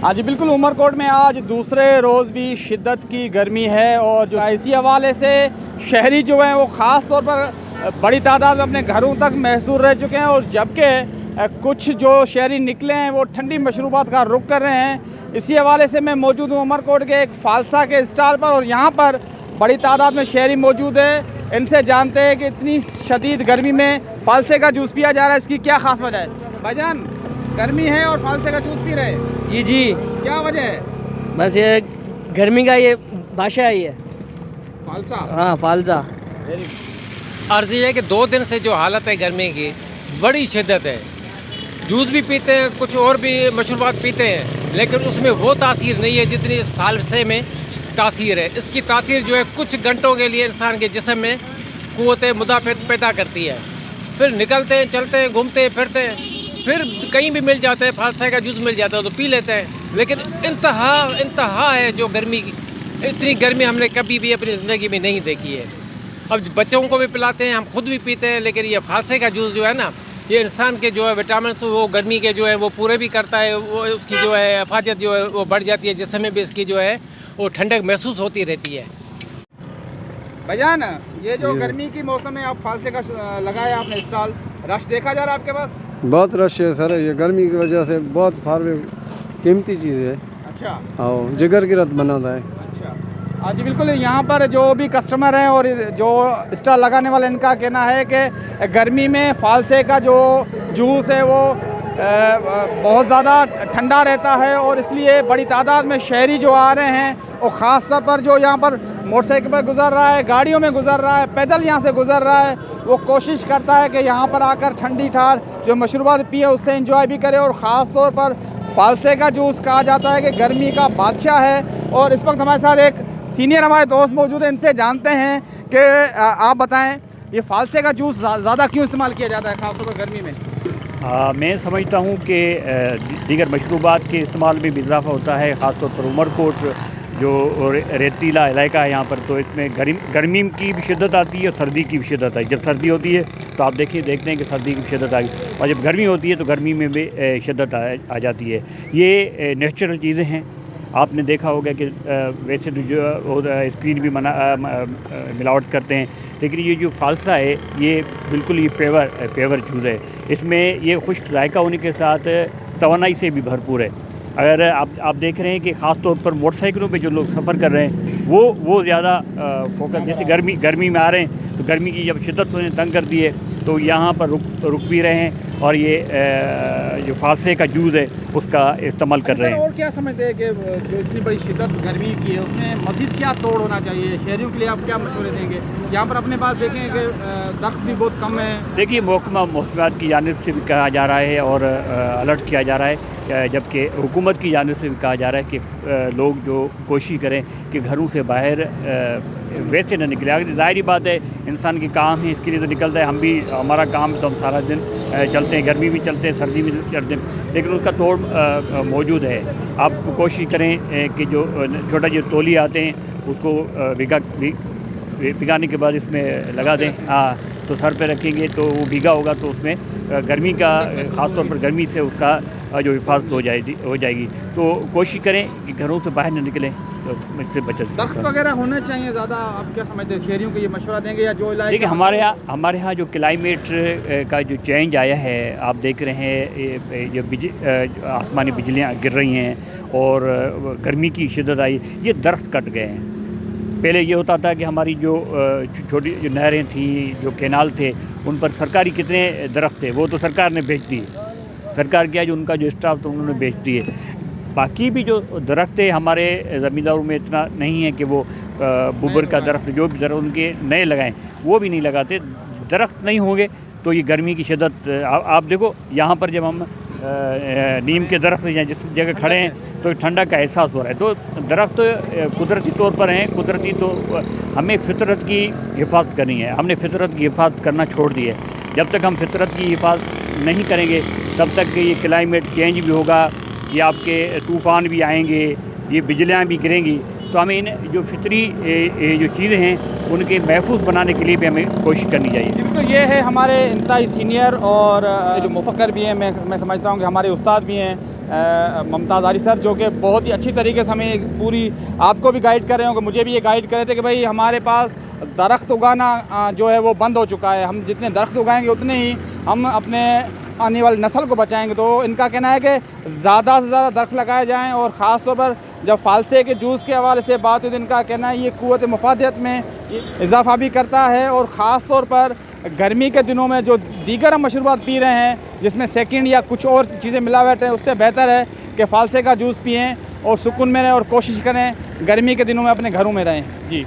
आज बिल्कुल उमरकोट में आज दूसरे रोज़ भी शिद्दत की गर्मी है और जो इसी हवाले से शहरी जो हैं वो ख़ास तौर पर बड़ी तादाद में अपने घरों तक महसूर रह चुके हैं और जबकि कुछ जो शहरी निकले हैं वो ठंडी मशरूबात का रुख कर रहे हैं। इसी हवाले से मैं मौजूद हूँ उमरकोट के एक फालसा के स्टॉल पर और यहाँ पर बड़ी तादाद में शहरी मौजूद है। इनसे जानते हैं कि इतनी शदीद गर्मी में फालसे का जूस पिया जा रहा है, इसकी क्या ख़ास वजह है? भाईजान, गर्मी है और फालसे का जूस पी रहे हैं? जी, क्या वजह है? बस ये गर्मी का ये भाषा ही है, फालसा। हाँ फालसा। अर्ज़ ये है कि 2 दिन से जो हालत है गर्मी की बड़ी शिद्दत है। जूस भी पीते हैं, कुछ और भी मशरूबात पीते हैं, लेकिन उसमें वो तासीर नहीं है जितनी इस फालसे में तासीर है। इसकी तासीर जो है कुछ घंटों के लिए इंसान के जिस्म में क़ुव्वत मुदाफ़त पैदा करती है। फिर निकलते हैं, चलते हैं, घूमते हैं, फिरते हैं, फिर कहीं भी मिल जाता है, फालसा का जूस मिल जाता है तो पी लेते हैं। लेकिन इंतहा है जो गर्मी की, इतनी गर्मी हमने कभी भी अपनी ज़िंदगी में नहीं देखी है। अब बच्चों को भी पिलाते हैं, हम खुद भी पीते हैं, लेकिन ये फालसे का जूस जो है ना, ये इंसान के जो है विटामिन वो गर्मी के जो है वो पूरे भी करता है। वो उसकी जो है अफादियत जो है वो बढ़ जाती है, जिसमें भी इसकी जो है वो ठंडक महसूस होती रहती है। भाईजान, ये जो गर्मी की मौसम में आप फालसे का लगाया आपने स्टॉल, रश देखा जा रहा है आपके पास? बहुत रश है सर, ये गर्मी की वजह से बहुत फार कीमती चीज़ है। अच्छा, और जिगर की रत बनाता है। अच्छा, जी बिल्कुल। यहाँ पर जो भी कस्टमर हैं और जो स्टॉल लगाने वाले, इनका कहना है कि गर्मी में फालसे का जो जूस है वो बहुत ज़्यादा ठंडा रहता है और इसलिए बड़ी तादाद में शहरी जो आ रहे हैं और ख़ास तौर पर जो यहाँ पर मोटरसाइकिल पर गुज़र रहा है, गाड़ियों में गुज़र रहा है, पैदल यहाँ से गुज़र रहा है, वो कोशिश करता है कि यहाँ पर आकर ठंडी ठार जो मशरूबात पिए उससे एंजॉय भी करे। और ख़ास तौर पर फालसे का जूस कहा जाता है कि गर्मी का बादशाह है। और इस वक्त हमारे साथ एक सीनियर हमारे दोस्त मौजूद हैं, इनसे जानते हैं कि आप बताएं ये फालसे का जूस ज़्यादा क्यों इस्तेमाल किया जाता है ख़ासतौर पर गर्मी में? मैं समझता हूँ कि दीगर मशरूबात के इस्तेमाल में भी इजाफा होता है, ख़ासतौर पर उमरकोट जो रेतीला इलाका है यहाँ पर, तो इसमें गर्मी की भी शिद्दत आती है और सर्दी की भी शिद्दत आई। जब सर्दी होती है तो आप देखते हैं कि सर्दी की शिद्दत आई, और जब गर्मी होती है तो गर्मी में भी शिद्दत आ जाती है। ये नेचुरल चीज़ें हैं। आपने देखा होगा कि वैसे तो जो स्क्रीन भी मिलावट करते हैं, लेकिन ये जो फालसा है ये बिल्कुल ही पेवर जूस है। इसमें ये खुश्क जायका होने के साथ तवानाई से भी भरपूर है। अगर आप देख रहे हैं कि ख़ास तौर पर मोटरसाइकिलों पे जो लोग सफ़र कर रहे हैं वो ज़्यादा फोकस, जैसे गर्मी में आ रहे हैं तो गर्मी की जब शिद्दत उन्हें तंग कर दी है तो यहाँ पर रुक भी रहे हैं और ये जो फालसे का जूस है उसका इस्तेमाल कर रहे हैं। और क्या समझते हैं कि जो इतनी बड़ी शिद्दत गर्मी की है उसमें मज़ीद क्या तोड़ होना चाहिए? शहरियों के लिए आप क्या मशवरे देंगे? यहाँ पर अपने पास देखें कि दख्त भी बहुत कम है। देखिए, महकमा मौसमियात की जानिब से भी कहा जा रहा है और अलर्ट किया जा रहा है, जबकि हुकूमत की जानिब से भी कहा जा रहा है कि लोग जो कोशिश करें कि घरों से बाहर वैसे न निकले। अगर ज़ाहिर बात है इंसान के काम है, इसके लिए तो निकलता है, हम भी हमारा काम है तो हम सारा दिन चलते हैं, गर्मी भी चलते हैं, सर्दी भी चलते हैं, लेकिन उसका तोड़ मौजूद है। आप कोशिश करें कि जो छोटा जो तौलिए आते हैं उसको भिगाने के बाद इसमें लगा दें। हाँ, तो सर पे रखेंगे तो वो भीगा होगा तो उसमें गर्मी का, ख़ास तौर पर गर्मी से उसका जो हिफाजत हो जाएगी। तो कोशिश करें कि घरों से बाहर न निकलें तो इससे बचत। दख्त वगैरह होने चाहिए ज़्यादा, आप क्या समझते हैं? शहरियों को ये मशवरा देंगे या जो इलाके? देखिए, हमारे यहाँ जो क्लाइमेट का जो चेंज आया है, आप देख रहे हैं जो आसमानी बिजलियाँ गिर रही हैं और गर्मी की शिद्दत आई, ये दरख्त कट गए हैं। पहले ये होता था कि हमारी जो छोटी जो नहरें थी, जो कैनाल थे, उन पर सरकारी कितने दरख्त थे वो तो सरकार ने बेच दिए। सरकार क्या, जो उनका जो स्टाफ था उन्होंने बेच दिए। बाकी भी जो दरख्त है हमारे ज़मींदारों में इतना नहीं है कि वो बुबर का दरख्त, जो भी दरख्त उनके नए लगाएं, वो भी नहीं लगाते। दरख्त नहीं होंगे तो ये गर्मी की शिद्दत आप देखो, यहाँ पर जब हम नीम के दरख्त हैं जिस जगह खड़े हैं तो ठंडा का एहसास हो रहा है। तो दरख्त कुदरती तौर पर हैं, कुदरती, तो हमें फितरत की हिफाजत करनी है। हमने फितरत की हिफाजत करना छोड़ दी है। जब तक हम फितरत की हिफाजत नहीं करेंगे तब तक ये क्लाइमेट चेंज भी होगा, ये आपके तूफ़ान भी आएंगे, ये बिजलियाँ भी गिरेंगी। तो हमें इन जो फितरी जो चीज़ें हैं उनके महफूज बनाने के लिए भी हमें कोशिश करनी चाहिए। तो ये है हमारे इंतहाई सीनियर और जो मुफक्कर भी हैं, मैं समझता हूँ कि हमारे उस्ताद भी हैं, मुमताज़ आरी सर, जो कि बहुत ही अच्छी तरीके से हमें पूरी आपको भी गाइड कर रहे होंगे, मुझे भी ये गाइड कर रहे थे कि भाई हमारे पास दरख्त उगाना जो है वो बंद हो चुका है, हम जितने दरख्त उगाएंगे उतने ही हम अपने आने वाली नस्ल को बचाएंगे। तो इनका कहना है कि ज़्यादा से ज़्यादा दरख्त लगाए जाएँ, और ख़ास तौर पर जब फालसे के जूस के हवाले से बात हुई तो इनका कहना है ये क़ुव्वत मुफ़ादत में इजाफ़ा भी करता है, और ख़ास तौर पर गर्मी के दिनों में जो दीगर हम मशरूबात पी रहे हैं जिसमें सेकंड या कुछ और चीज़ें मिलावट है, उससे बेहतर है कि फालसे का जूस पिएँ और सुकून में रहें और कोशिश करें गर्मी के दिनों में अपने घरों में रहें। जी।